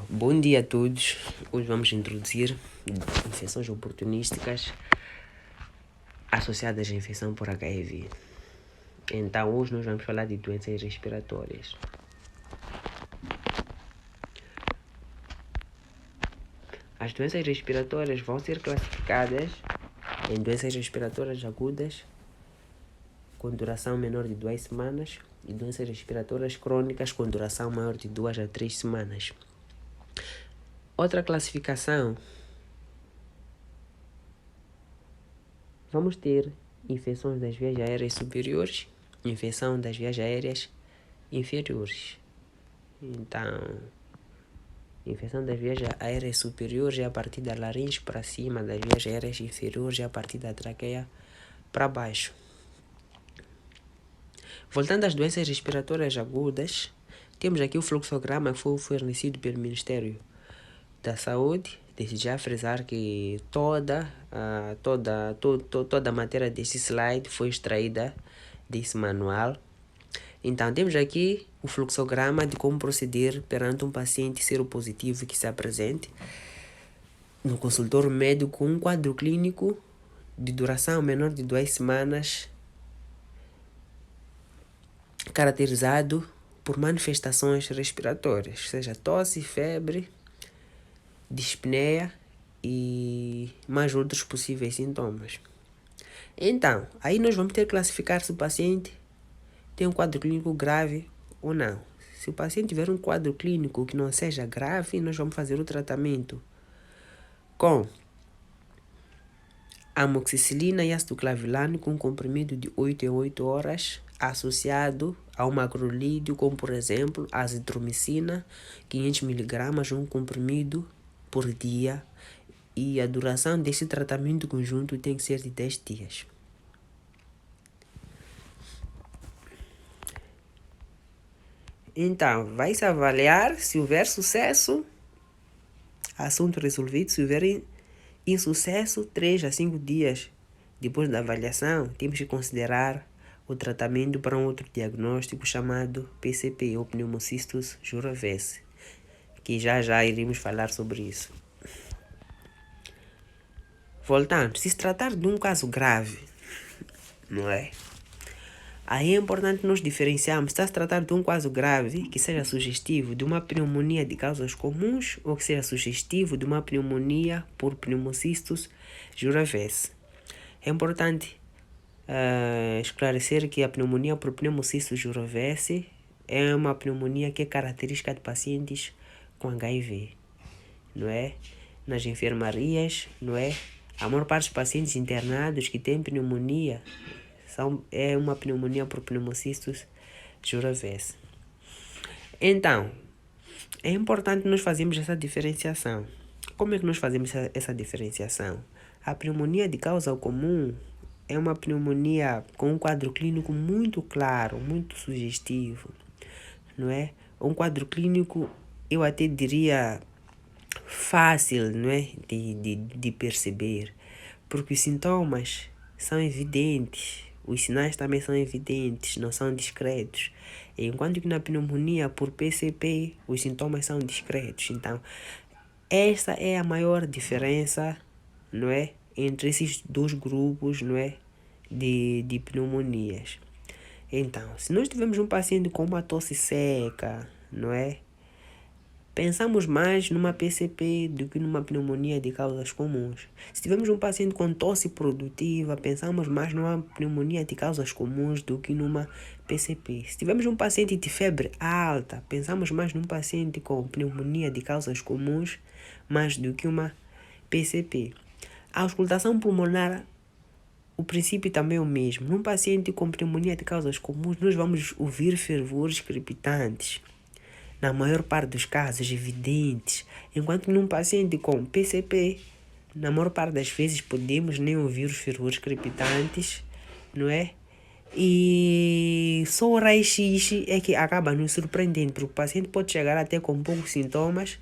Bom dia a todos. Hoje vamos introduzir infecções oportunísticas associadas à infecção por HIV. Então, hoje nós vamos falar de doenças respiratórias. As doenças respiratórias vão ser classificadas em doenças respiratórias agudas com duração menor de 2 semanas e doenças respiratórias crônicas com duração maior de 2 a 3 semanas. Outra classificação, vamos ter infecções das vias aéreas superiores, infecção das vias aéreas inferiores. Então, infecção das vias aéreas superiores é a partir da laringe para cima, das vias aéreas inferiores é a partir da traqueia para baixo. Voltando às doenças respiratórias agudas, temos aqui o fluxograma que foi fornecido pelo Ministério da Saúde. Desde já frisar que toda a matéria desse slide foi extraída desse manual. Então, temos aqui o fluxograma de como proceder perante um paciente seropositivo que se apresente no consultório médico com um quadro clínico de duração menor de 2 semanas, caracterizado por manifestações respiratórias, seja tosse, febre, dispneia e mais outros possíveis sintomas. Então, aí nós vamos ter que classificar se o paciente tem um quadro clínico grave ou não. Se o paciente tiver um quadro clínico que não seja grave, nós vamos fazer o tratamento com amoxicilina e ácido clavilano com comprimido de 8 em 8 horas, associado a um macrolídeo, como por exemplo azitromicina, 500 mg, um comprimido por dia, e a duração desse tratamento conjunto tem que ser de 10 dias. Então, vai-se avaliar se houver sucesso, assunto resolvido. Se houver insucesso, 3 a 5 dias depois da avaliação, temos que considerar o tratamento para um outro diagnóstico chamado PCP, ou Pneumocystis jirovecii, que já iremos falar sobre isso. Voltando, se tratar de um caso grave, não é? Aí é importante nós diferenciarmos se está se tratar de um caso grave que seja sugestivo de uma pneumonia de causas comuns ou que seja sugestivo de uma pneumonia por Pneumocystis jirovecii. É importante esclarecer que a pneumonia por Pneumocystis jirovecii é uma pneumonia que é característica de pacientes com HIV, não é? Nas enfermarias, não é? A maior parte dos pacientes internados que têm pneumonia é uma pneumonia por Pneumocystis jirovecii. Então, é importante nós fazermos essa diferenciação. Como é que nós fazemos essa diferenciação? A pneumonia de causa comum é uma pneumonia com um quadro clínico muito claro, muito sugestivo, não é? Um quadro clínico, eu até diria, fácil, não é? de perceber, porque os sintomas são evidentes, os sinais também são evidentes, não são discretos. Enquanto que na pneumonia por PCP, os sintomas são discretos. Então, essa é a maior diferença, não é? Entre esses dois grupos, não é? de pneumonias. Então, se nós tivermos um paciente com uma tosse seca, não é? Pensamos mais numa PCP do que numa pneumonia de causas comuns. Se tivermos um paciente com tosse produtiva, pensamos mais numa pneumonia de causas comuns do que numa PCP. Se tivermos um paciente de febre alta, pensamos mais num paciente com pneumonia de causas comuns mais do que uma PCP. A auscultação pulmonar, o princípio também é o mesmo. Num paciente com pneumonia de causas comuns, nós vamos ouvir fervores crepitantes, na maior parte dos casos, evidentes. Enquanto num paciente com PCP, na maior parte das vezes, podemos nem ouvir os fervores crepitantes, não é? E só o raio-x é que acaba nos surpreendendo, porque o paciente pode chegar até com poucos sintomas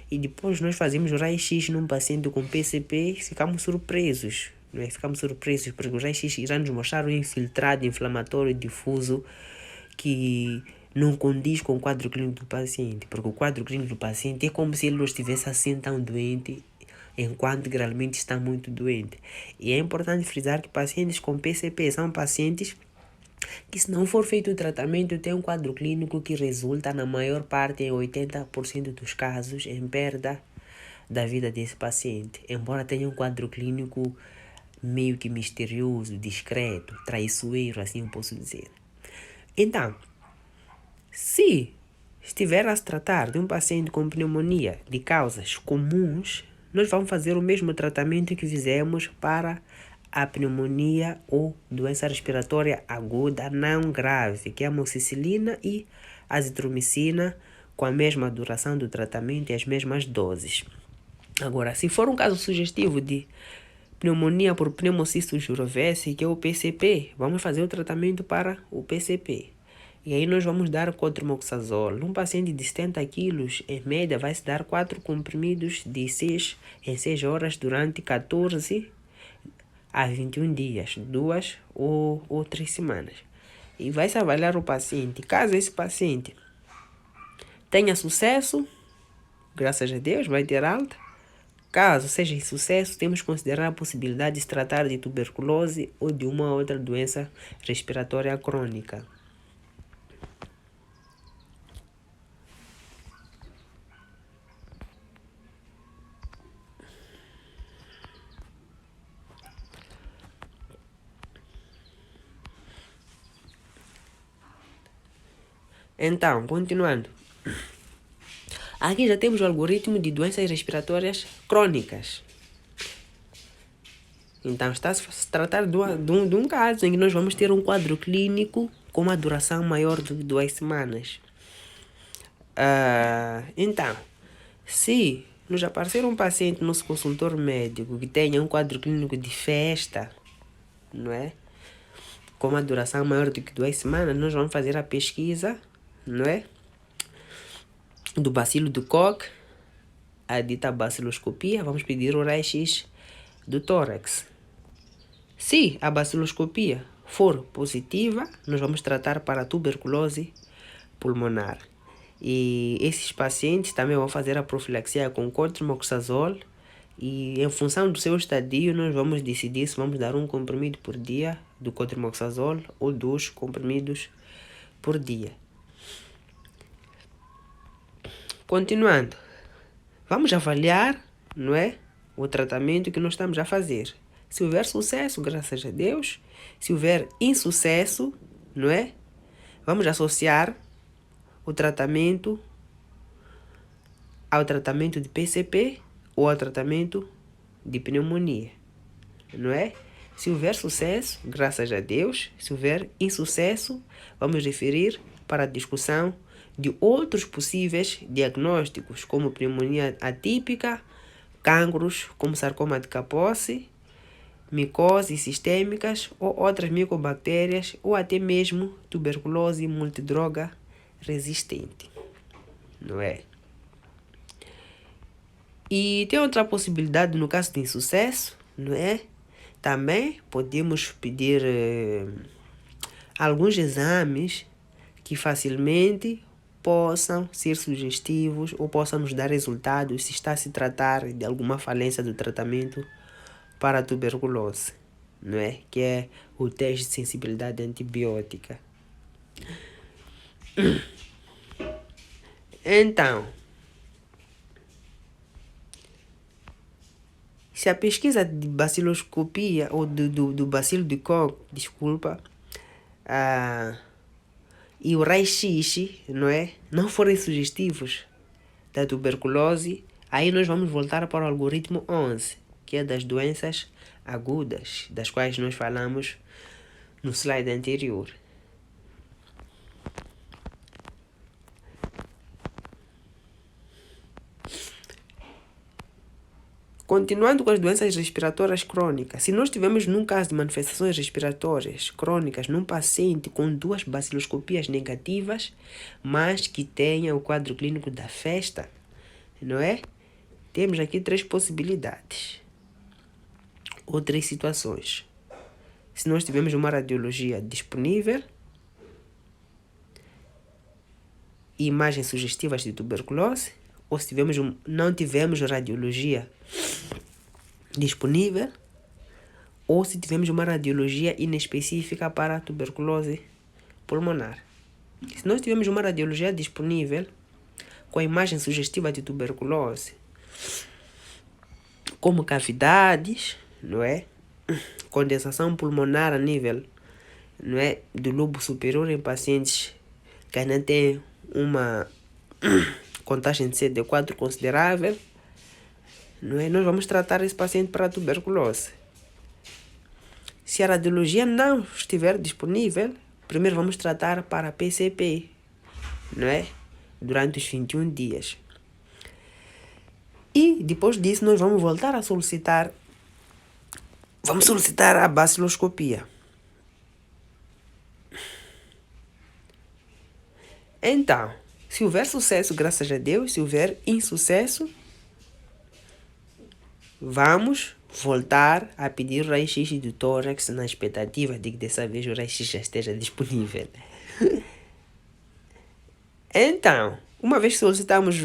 e depois nós fazemos o raio-x num paciente com PCP e ficamos surpresos, não é? Ficamos surpresos porque o raio-x irá nos mostrar um infiltrado inflamatório difuso que não condiz com o quadro clínico do paciente, porque o quadro clínico do paciente é como se ele não estivesse assim tão doente, enquanto realmente está muito doente. E é importante frisar que pacientes com PCP são pacientes que, se não for feito o tratamento, tem um quadro clínico que resulta, na maior parte, em 80% dos casos, em perda da vida desse paciente, embora tenha um quadro clínico meio que misterioso, discreto, traiçoeiro, assim eu posso dizer. Então, se estiver a se tratar de um paciente com pneumonia de causas comuns, nós vamos fazer o mesmo tratamento que fizemos para a pneumonia ou doença respiratória aguda não grave, que é a amoxicilina e azitromicina, com a mesma duração do tratamento e as mesmas doses. Agora, se for um caso sugestivo de pneumonia por pneumocisto girovese, que é o PCP, vamos fazer o tratamento para o PCP. E aí nós vamos dar cotrimoxazol. Num paciente de 70 quilos, em média, vai se dar 4 comprimidos de 6 em 6 horas durante 14 a 21 dias, 2 ou 3 semanas. E vai se avaliar o paciente. Caso esse paciente tenha sucesso, graças a Deus, vai ter alta. Caso seja insucesso, temos que considerar a possibilidade de se tratar de tuberculose ou de uma outra doença respiratória crônica. Então, continuando. Aqui já temos o algoritmo de doenças respiratórias crônicas. Então, está a se tratar de um caso em que nós vamos ter um quadro clínico com uma duração maior de 2 semanas. Então, se nos aparecer um paciente no nosso consultório médico que tenha um quadro clínico de festa, não é? Com uma duração maior do que 2 semanas, nós vamos fazer a pesquisa, não é? Do bacilo do Koch, a dita baciloscopia, vamos pedir o raio-x do tórax. Se a baciloscopia for positiva, nós vamos tratar para a tuberculose pulmonar. E esses pacientes também vão fazer a profilaxia com cotrimoxazol, e em função do seu estadio nós vamos decidir se vamos dar um comprimido por dia do cotrimoxazol ou 2 comprimidos por dia. Continuando, vamos avaliar, não é, o tratamento que nós estamos a fazer. Se houver sucesso, graças a Deus. Se houver insucesso, não é, vamos associar o tratamento ao tratamento de PCP ou ao tratamento de pneumonia, não é? Se houver sucesso, graças a Deus. Se houver insucesso, vamos referir para a discussão de outros possíveis diagnósticos, como pneumonia atípica, cancros, como sarcoma de Kaposi, micoses sistêmicas ou outras micobactérias, ou até mesmo tuberculose multidroga resistente, não é? E tem outra possibilidade no caso de insucesso, não é? Também podemos pedir alguns exames que facilmente possam ser sugestivos ou possam nos dar resultados se está a se tratar de alguma falência do tratamento para a tuberculose, não é? Que é o teste de sensibilidade antibiótica. Então, se a pesquisa de baciloscopia ou do bacilo de Koch, e o raio-x, não é, não forem sugestivos da tuberculose, aí nós vamos voltar para o algoritmo 11, que é das doenças agudas, das quais nós falamos no slide anterior. Continuando com as doenças respiratórias crônicas, se nós tivermos num caso de manifestações respiratórias crônicas num paciente com 2 baciloscopias negativas, mas que tenha o quadro clínico da festa, não é? Temos aqui 3 possibilidades ou 3 situações. Se nós tivermos uma radiologia disponível, imagens sugestivas de tuberculose, ou se não tivemos radiologia disponível, ou se tivemos uma radiologia inespecífica para a tuberculose pulmonar. Se nós tivermos uma radiologia disponível com a imagem sugestiva de tuberculose, como cavidades, não é? Condensação pulmonar a nível, não é, do lobo superior em pacientes que ainda têm uma contagem de CD4 considerável, não é? Nós vamos tratar esse paciente para a tuberculose. Se a radiologia não estiver disponível, primeiro vamos tratar para a PCP, não é? Durante os 21 dias. E depois disso nós vamos voltar a solicitar a baciloscopia. Então, se houver sucesso, graças a Deus, se houver insucesso, vamos voltar a pedir o raio-x do tórax na expectativa de que dessa vez o raio-x já esteja disponível. Então, uma vez que solicitamos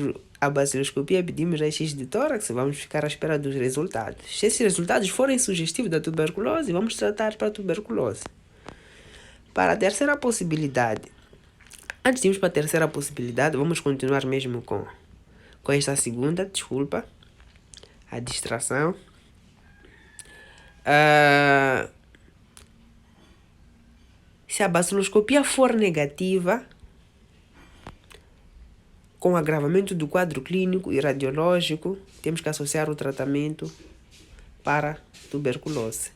a baciloscopia, pedimos raio-x do tórax, vamos ficar à espera dos resultados. Se esses resultados forem sugestivos da tuberculose, vamos tratar para a tuberculose. Para a terceira possibilidade, antes de irmos para a terceira possibilidade, vamos continuar mesmo com esta segunda, desculpa, a distração. Se a baciloscopia for negativa, com agravamento do quadro clínico e radiológico, temos que associar o tratamento para tuberculose.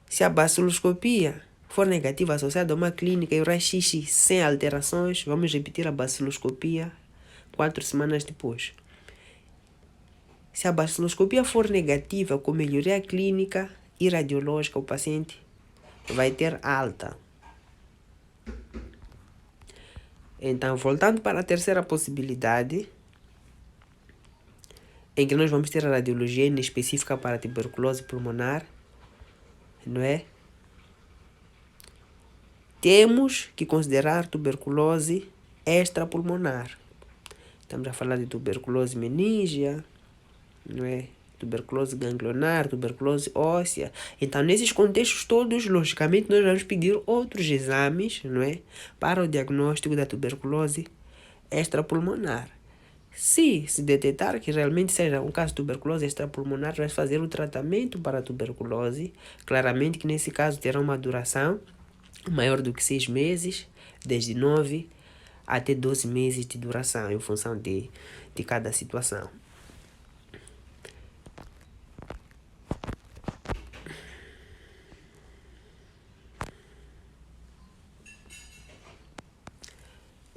Se a baciloscopia for negativa associada a uma clínica e o raio-x sem alterações, vamos repetir a baciloscopia 4 semanas depois. Se a baciloscopia for negativa com melhoria clínica e radiológica, o paciente vai ter alta. Então, voltando para a terceira possibilidade, em que nós vamos ter a radiologia inespecífica para a tuberculose pulmonar, não é? Temos que considerar tuberculose extrapulmonar. Estamos a falar de tuberculose meníngea, não é? Tuberculose ganglionar, tuberculose óssea. Então, nesses contextos todos, logicamente, nós vamos pedir outros exames, não é? Para o diagnóstico da tuberculose extrapulmonar. Se detectar que realmente seja um caso de tuberculose extrapulmonar, vai fazer o tratamento para a tuberculose. Claramente que nesse caso terá uma duração maior do que 6 meses, desde 9 até 12 meses de duração, em função de cada situação.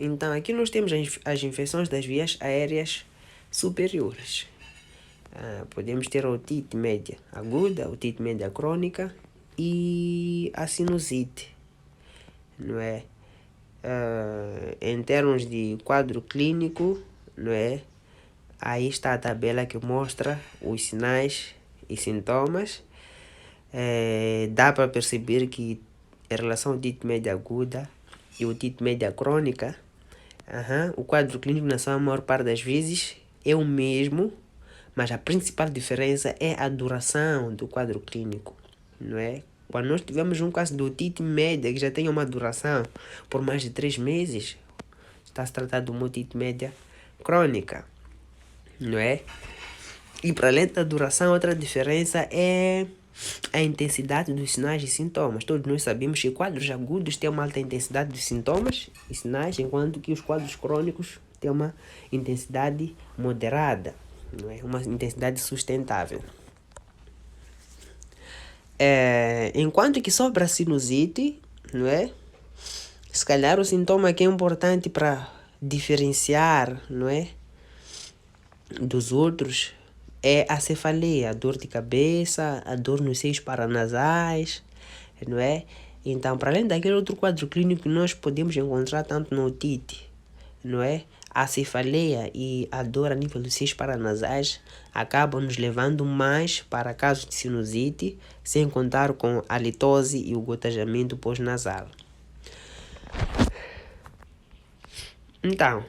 Então, aqui nós temos as infecções das vias aéreas superiores. Podemos ter a otite média aguda, a otite média crônica e a sinusite, não é? Em termos de quadro clínico, não é? Aí está a tabela que mostra os sinais e sintomas. Dá para perceber que em relação à otite média aguda e otite média crônica, o quadro clínico, na sua maior parte das vezes, é o mesmo, mas a principal diferença é a duração do quadro clínico, não é? Quando nós tivemos um caso de otite média que já tem uma duração por mais de 3 meses, está-se tratando de uma otite média crônica, não é? E para além da duração, outra diferença é a intensidade dos sinais e sintomas. Todos nós sabemos que quadros agudos têm uma alta intensidade de sintomas e sinais, enquanto que os quadros crônicos têm uma intensidade moderada, não é? Uma intensidade sustentável. Enquanto que sobre a sinusite, não é? Se calhar o sintoma que é importante para diferenciar, não é, dos outros é a cefaleia, a dor de cabeça, a dor nos seios paranasais, não é? Então, para além daquele outro quadro clínico que nós podemos encontrar tanto na otite, não é? A cefaleia e a dor a nível dos seios paranasais acabam nos levando mais para casos de sinusite, sem contar com a litose e o gotejamento pós-nasal. Então,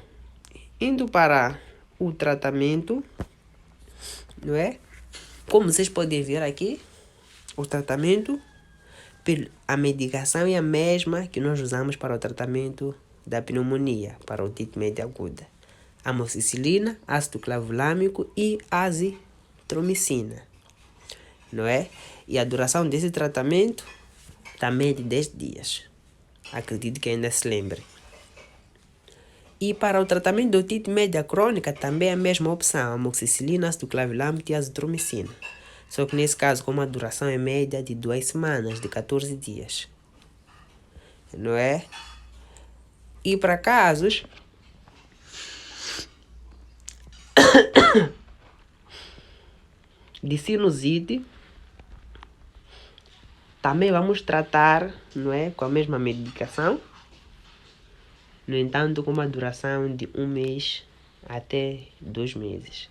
indo para o tratamento, não é? Como vocês podem ver aqui, o tratamento, a medicação é a mesma que nós usamos para o tratamento da pneumonia, para otite média aguda. Amoxicilina, ácido clavulâmico e azitromicina, não é? E a duração desse tratamento também é de 10 dias. Acredito que ainda se lembre. E para o tratamento de otite média crônica também é a mesma opção, amoxicilina, ácido clavulâmico e azitromicina. Só que nesse caso, como a duração é média de 2 semanas, de 14 dias. Não é? E para casos de sinusite, também vamos tratar, não é, com a mesma medicação. No entanto, com uma duração de 1 mês até 2 meses.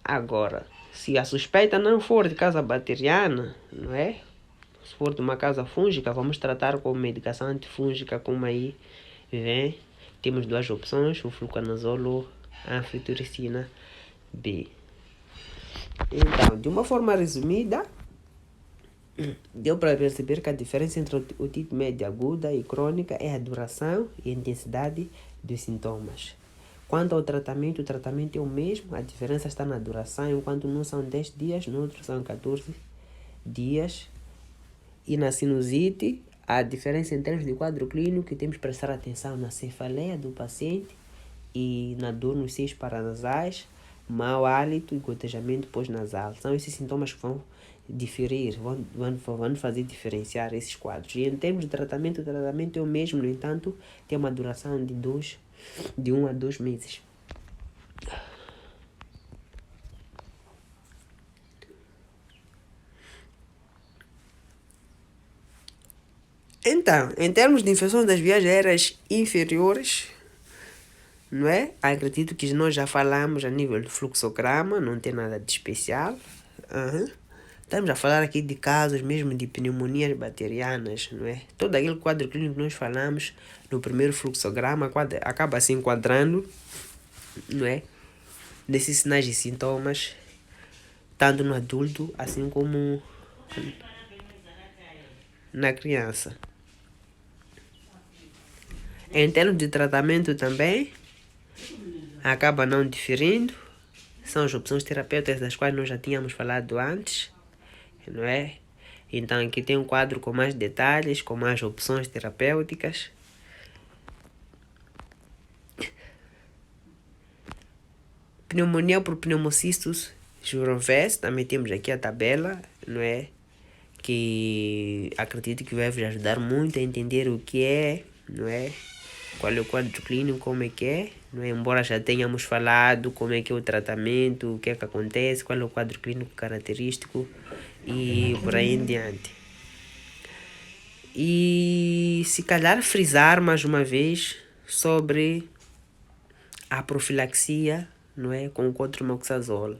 Agora, se a suspeita não for de causa bacteriana, não é? Se for de uma causa fúngica, vamos tratar com medicação antifúngica, como aí vem. Temos 2 opções, o fluconazol ou a anfitricina B. Então, de uma forma resumida, deu para perceber que a diferença entre otite média aguda e crônica é a duração e a intensidade dos sintomas. Quanto ao tratamento, o tratamento é o mesmo, a diferença está na duração, enquanto num são 10 dias, no outro são 14 dias. E na sinusite, a diferença em termos de quadro clínico, que temos que prestar atenção na cefaleia do paciente e na dor nos seios paranasais, mau hálito e gotejamento pós-nasal. São esses sintomas que vão diferir, vão fazer diferenciar esses quadros. E em termos de tratamento, o tratamento é o mesmo, no entanto, tem uma duração de 1 a 2 meses. Então, em termos de infecção das vias aéreas inferiores, não é? Acredito que nós já falamos a nível de fluxograma, não tem nada de especial. Estamos a falar aqui de casos mesmo de pneumonias bacterianas, não é? Todo aquele quadro clínico que nós falamos no primeiro fluxograma acaba se enquadrando, não é? Nesses sinais e sintomas, tanto no adulto, assim como na criança. Em termos de tratamento também, acaba não diferindo. São as opções terapêuticas das quais nós já tínhamos falado antes, não é? Então aqui tem um quadro com mais detalhes, com mais opções terapêuticas. Pneumonia por pneumocistos jurovese, também temos aqui a tabela, não é? Que acredito que vai vos ajudar muito a entender o que é, não é? Qual é o quadro clínico, como é que é, não é? Embora já tenhamos falado como é que é o tratamento, o que é que acontece, qual é o quadro clínico característico e por aí em diante. E se calhar frisar mais uma vez sobre a profilaxia, não é, com o cotrimoxazol.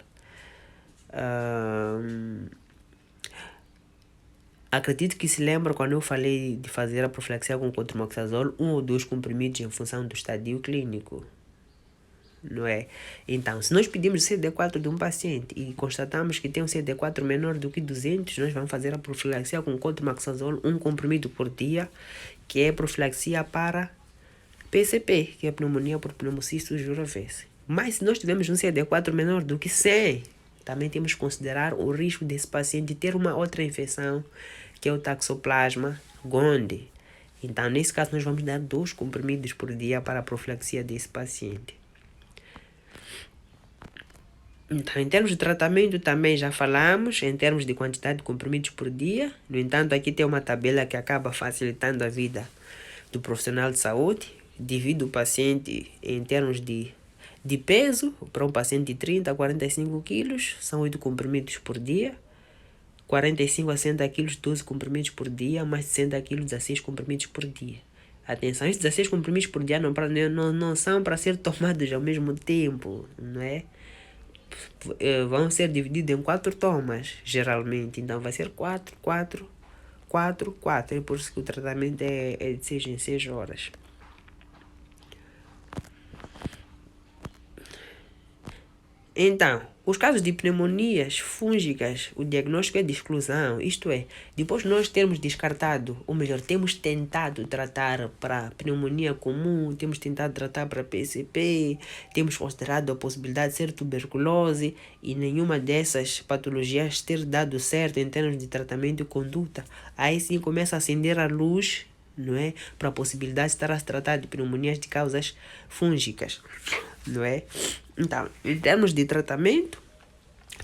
Acredito que se lembra quando eu falei de fazer a profilaxia com cotrimoxazol, 1 ou 2 comprimidos em função do estadio clínico, não é? Então, se nós pedimos o CD4 de um paciente e constatamos que tem um CD4 menor do que 200, nós vamos fazer a profilaxia com cotrimoxazol, 1 comprimido por dia, que é profilaxia para PCP, que é pneumonia por pneumocistos jurovese. Mas se nós tivermos um CD4 menor do que 100, também temos que considerar o risco desse paciente ter uma outra infecção, que é o Toxoplasma gondii. Então, nesse caso, nós vamos dar 2 comprimidos por dia para a profilaxia desse paciente. Então, em termos de tratamento, também já falamos, em termos de quantidade de comprimidos por dia. No entanto, aqui tem uma tabela que acaba facilitando a vida do profissional de saúde. Divide o paciente em termos de peso. Para um paciente de 30 a 45 quilos, são 8 comprimidos por dia. 45 a 60 quilos, 12 comprimidos por dia. Mais de 60 quilos, 16 comprimidos por dia. Atenção, esses 16 comprimidos por dia não são para ser tomados ao mesmo tempo, não é? Vão ser divididos em 4 tomas, geralmente. Então vai ser 4, 4, 4, 4. É por isso que o tratamento é de 6 em 6 horas. Então, os casos de pneumonias fúngicas, o diagnóstico é de exclusão, isto é, depois de nós termos descartado, ou melhor, temos tentado tratar para pneumonia comum, temos tentado tratar para PCP, temos considerado a possibilidade de ser tuberculose e nenhuma dessas patologias ter dado certo em termos de tratamento e conduta, aí sim começa a acender a luz, não é, para a possibilidade de estar a se tratar de pneumonias de causas fúngicas, não é? Então, em termos de tratamento,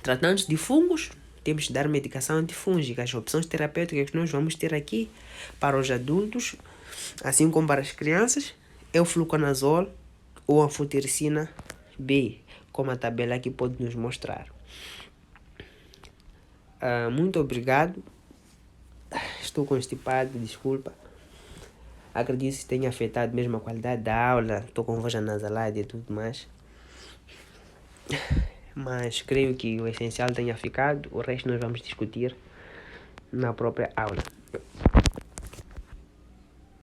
tratando de fungos, temos de dar medicação antifúngica. As opções terapêuticas que nós vamos ter aqui para os adultos, assim como para as crianças, é o fluconazol ou anfotericina B, como a tabela aqui pode nos mostrar. Muito obrigado. Estou constipado, desculpa. Acredito que tenha afetado mesmo a qualidade da aula. Estou com voz anasalada e tudo mais. Mas creio que o essencial tenha ficado. O resto nós vamos discutir na própria aula.